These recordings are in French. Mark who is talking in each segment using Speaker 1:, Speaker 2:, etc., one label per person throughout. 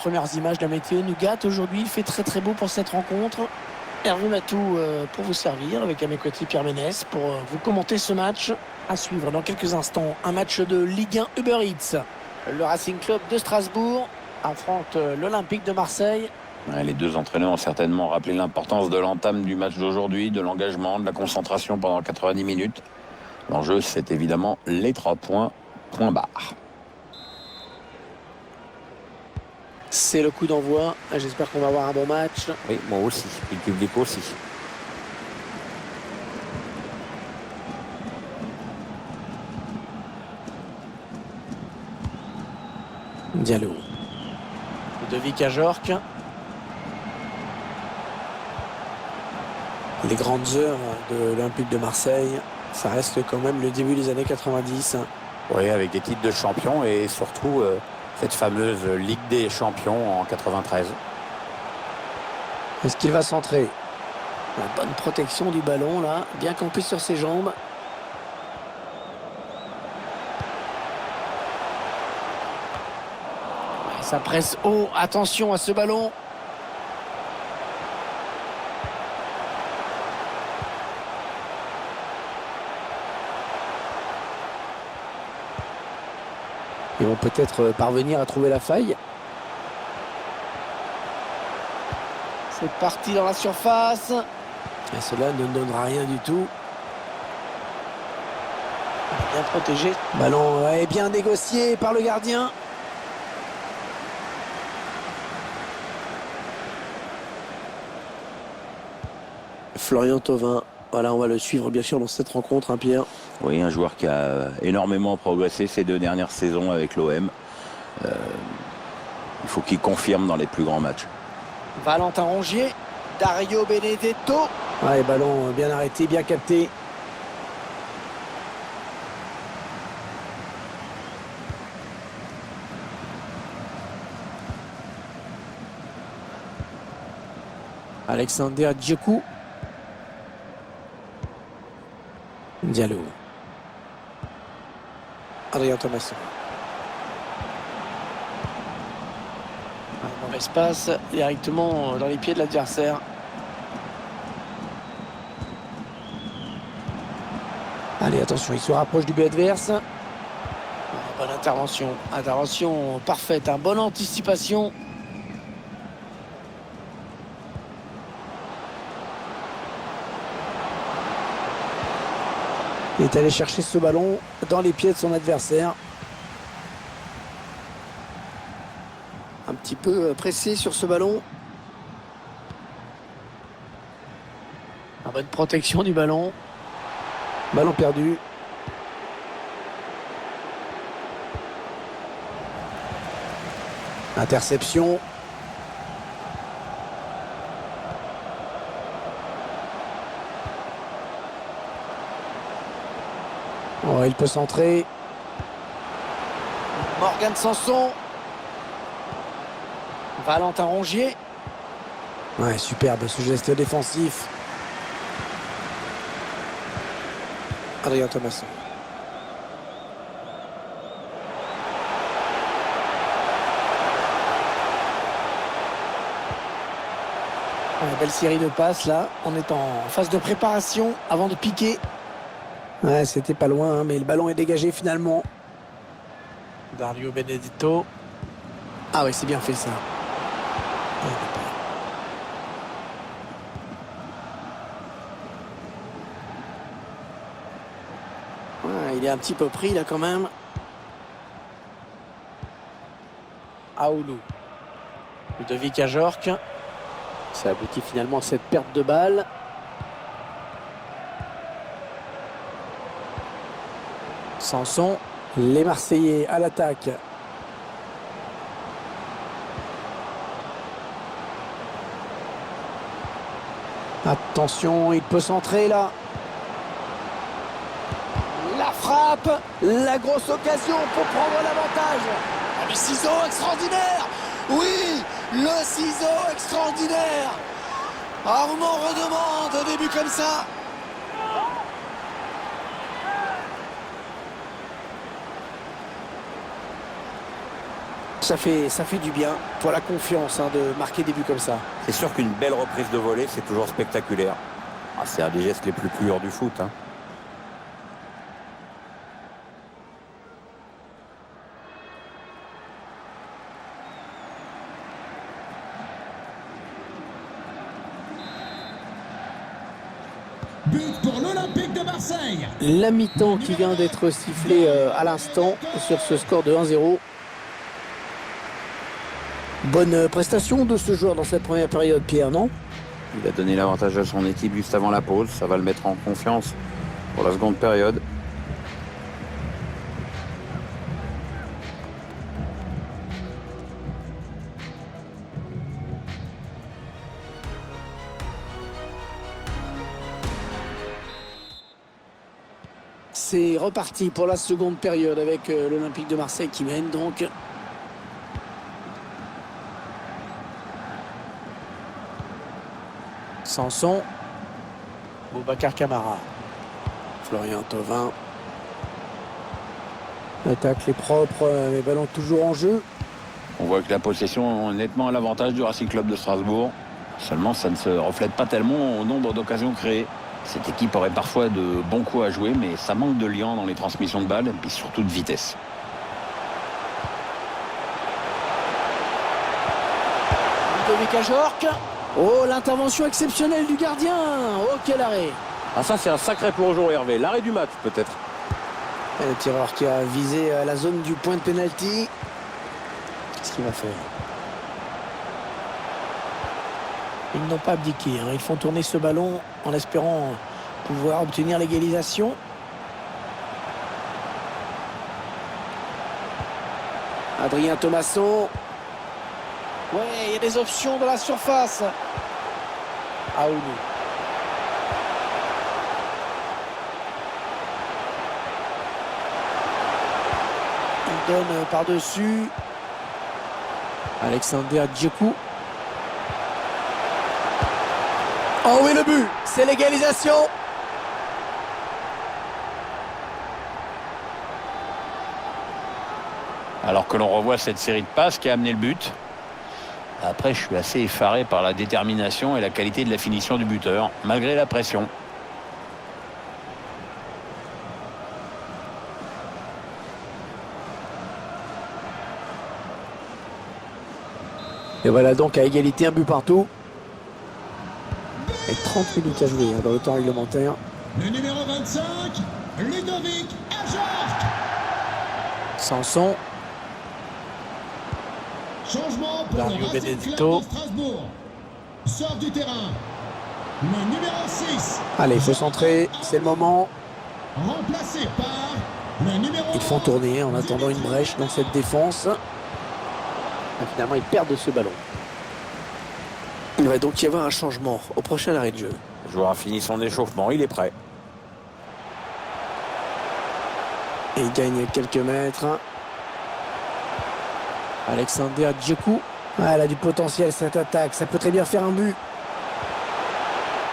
Speaker 1: premières images de la météo nous gâtent. Aujourd'hui, il fait très très beau pour cette rencontre. Hervé Matou pour vous servir avec à mes côtés Pierre Ménès pour vous commenter ce match. À suivre dans quelques instants, un match de Ligue 1 Uber Eats. Le Racing Club de Strasbourg affronte l'Olympique de Marseille.
Speaker 2: Ouais, les deux entraîneurs ont certainement rappelé l'importance de l'entame du match d'aujourd'hui, de l'engagement, de la concentration pendant 90 minutes. L'enjeu, c'est évidemment les 3 points, point barre.
Speaker 1: C'est le coup d'envoi. J'espère qu'on va avoir un bon match.
Speaker 3: Oui, moi aussi. Et le public aussi.
Speaker 1: Diallo. Ludovic Ajorc. Les grandes heures de l'Olympique de Marseille, ça reste quand même le début des années 90.
Speaker 3: Oui, avec des titres de champion et surtout cette fameuse Ligue des champions en 93.
Speaker 1: Est-ce qu'il va centrer? La bonne protection du ballon là, bien campé sur ses jambes. Ça presse haut, attention à ce ballon. Ils vont peut-être parvenir à trouver la faille. C'est parti dans la surface. Et cela ne donnera rien du tout. Bien protégé. Ballon est bien négocié par le gardien. Florian Thauvin. Voilà, on va le suivre bien sûr dans cette rencontre, hein, Pierre.
Speaker 2: Oui, un joueur qui a énormément progressé ces 2 dernières saisons avec l'OM. Il faut qu'il confirme dans les plus grands matchs.
Speaker 1: Valentin Rongier, Dario Benedetto. Ouais, ballon bien arrêté, bien capté. Alexander Djokou. Diallo. Adrien Thomasson. Un mauvais espace directement dans les pieds de l'adversaire. Allez, attention, il se rapproche du but adverse. Bonne intervention. Intervention parfaite, hein. Bonne anticipation. Il est allé chercher ce ballon dans les pieds de son adversaire. Un petit peu pressé sur ce ballon. Une bonne protection du ballon. Ballon perdu. Interception. Oh, il peut centrer. Morgan Sanson. Valentin Rongier. Ouais, superbe ce geste défensif. Adrien Thomasson. Une belle série de passes là. On est en phase de préparation avant de piquer. Ouais, c'était pas loin, hein, mais le ballon est dégagé finalement. Dario Benedetto. Ah oui, c'est bien fait ça. Ouais, il est un petit peu pris là quand même. Aoulou. Ludovic Ajorc. Ça aboutit finalement à cette perte de balle. Sanson, les Marseillais à l'attaque. Attention, il peut centrer là. La frappe, la grosse occasion pour prendre l'avantage. Le ciseau extraordinaire. Oui, le ciseau extraordinaire. Ah, on m'en redemande au début comme ça. Ça fait du bien pour la confiance de marquer des buts comme ça.
Speaker 3: C'est sûr qu'une belle reprise de volée, c'est toujours spectaculaire. Ah, c'est un des gestes les plus puants du foot.
Speaker 4: But pour l'Olympique de Marseille.
Speaker 1: La mi-temps qui vient d'être sifflée à l'instant sur ce score de 1-0. Bonne prestation de ce joueur dans cette première période, Pierre, non?
Speaker 2: Il a donné l'avantage à son équipe juste avant la pause. Ça va le mettre en confiance pour la seconde période.
Speaker 1: C'est reparti pour la seconde période avec l'Olympique de Marseille qui mène donc. Sanson. Boubacar Camara. Florian Thauvin. L'attaque est propre, les ballons toujours en jeu.
Speaker 2: On voit que la possession est nettement à l'avantage du Racing Club de Strasbourg. Seulement, ça ne se reflète pas tellement au nombre d'occasions créées. Cette équipe aurait parfois de bons coups à jouer, mais ça manque de liant dans les transmissions de balles et puis surtout de vitesse.
Speaker 1: Ludovic Ajorc. Oh, l'intervention exceptionnelle du gardien. Oh, quel arrêt.
Speaker 3: Ah, ça, c'est un sacré plongeon, Hervé. L'arrêt du match, peut-être.
Speaker 1: Et le tireur qui a visé la zone du point de pénalty. Qu'est-ce qu'il va faire? Ils n'ont pas abdiqué. Ils font tourner ce ballon en espérant pouvoir obtenir l'égalisation. Adrien Thomasson. Ouais, il y a des options dans la surface. Aoulou. Il donne par-dessus. Alexander Djekou. Oh oui, le but, c'est l'égalisation.
Speaker 2: Alors que l'on revoit cette série de passes qui a amené le but. Après, je suis assez effaré par la détermination et la qualité de la finition du buteur, malgré la pression.
Speaker 1: Et voilà donc à égalité, un but partout. Et 30 minutes à jouer dans le temps réglementaire.
Speaker 4: Le numéro 25, Ludovic Ajorc.
Speaker 1: Sanson.
Speaker 4: Changement pour
Speaker 1: Dario
Speaker 4: le Racing
Speaker 1: Benedetto.
Speaker 4: Club de Strasbourg. Sort du terrain. Le numéro 6.
Speaker 1: Allez, il faut centrer, c'est le moment.
Speaker 4: Remplacé par le numéro
Speaker 1: Ils font tourner en attendant une brèche dans cette défense. Et finalement, ils perdent ce ballon. Il va donc y avoir un changement au prochain arrêt de jeu.
Speaker 3: Le joueur a fini son échauffement, il est prêt.
Speaker 1: Et il gagne quelques mètres. Alexander Djekou. Ah, elle a du potentiel cette attaque, ça peut très bien faire un but.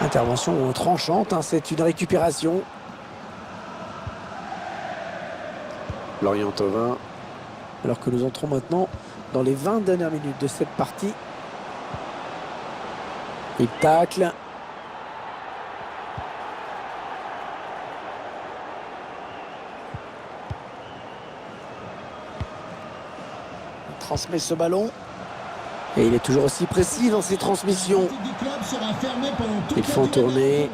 Speaker 1: Intervention tranchante, c'est une récupération. Florian Thauvin. Alors que nous entrons maintenant dans les 20 dernières minutes de cette partie. Il tacle. Il transmet ce ballon. Et il est toujours aussi précis dans ses transmissions. Ils font tourner.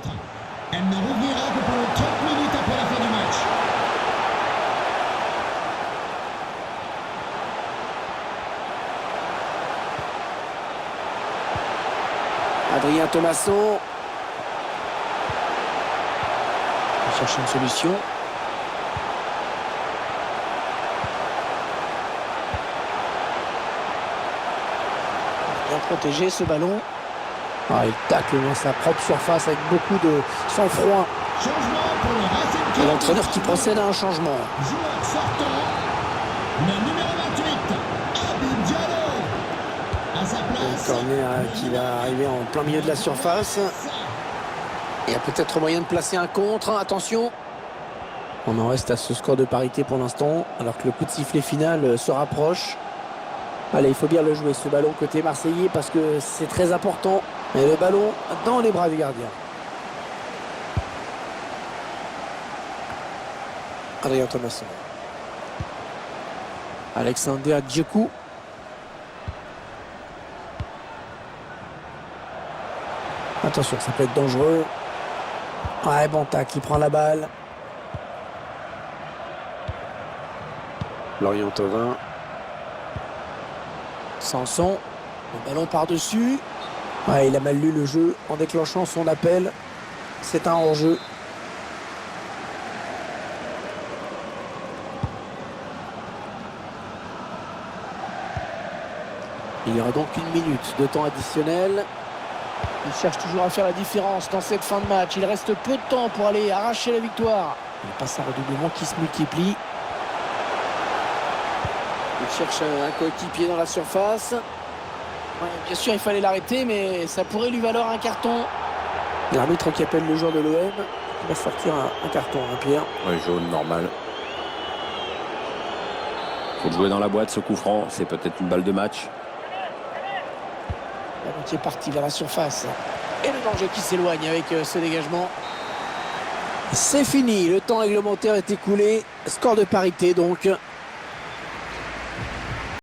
Speaker 4: Elle ne rouvrira que pendant 30 minutes après la fin du match.
Speaker 1: Adrien Thomasson. Il cherche une solution. Bien protégé ce ballon. Ah, il tacle dans sa propre surface avec beaucoup de sang-froid.
Speaker 4: Changement pour le Racing
Speaker 1: Et
Speaker 4: Club.
Speaker 1: l'entraîneur qui procède à un changement.
Speaker 4: Joueur sortant, le numéro 28, Habib Diallo. À sa
Speaker 1: Un
Speaker 4: place,
Speaker 1: corner qui va arriver en plein milieu de la surface. Il y a peut-être moyen de placer un contre. Attention. On en reste à ce score de parité pour l'instant, alors que le coup de sifflet final se rapproche. Allez, il faut bien le jouer ce ballon côté marseillais parce que c'est très important. Et le ballon dans les bras du gardien. Adrien Thomasson. Alexander Djekou. Attention, ça peut être dangereux. Ouais, Banta qui prend la balle. Lorient Thauvin. Sanson. Le ballon par-dessus. Ouais, il a mal lu le jeu en déclenchant son appel. C'est un hors-jeu. Il y aura donc 1 minute de temps additionnel. Il cherche toujours à faire la différence dans cette fin de match. Il reste peu de temps pour aller arracher la victoire. Il passe un redoublement qui se multiplie. Il cherche un coéquipier dans la surface. Ouais, bien sûr, il fallait l'arrêter, mais ça pourrait lui valoir un carton. L'arbitre qui appelle le joueur de l'OM va sortir un carton, hein, Pierre.
Speaker 3: Oui, jaune, normal.
Speaker 2: Faut jouer dans la boîte, ce coup franc. C'est peut-être une balle de match.
Speaker 1: Ballon qui est parti vers la surface. Et le danger qui s'éloigne avec ce dégagement. C'est fini, le temps réglementaire est écoulé. Score de parité donc.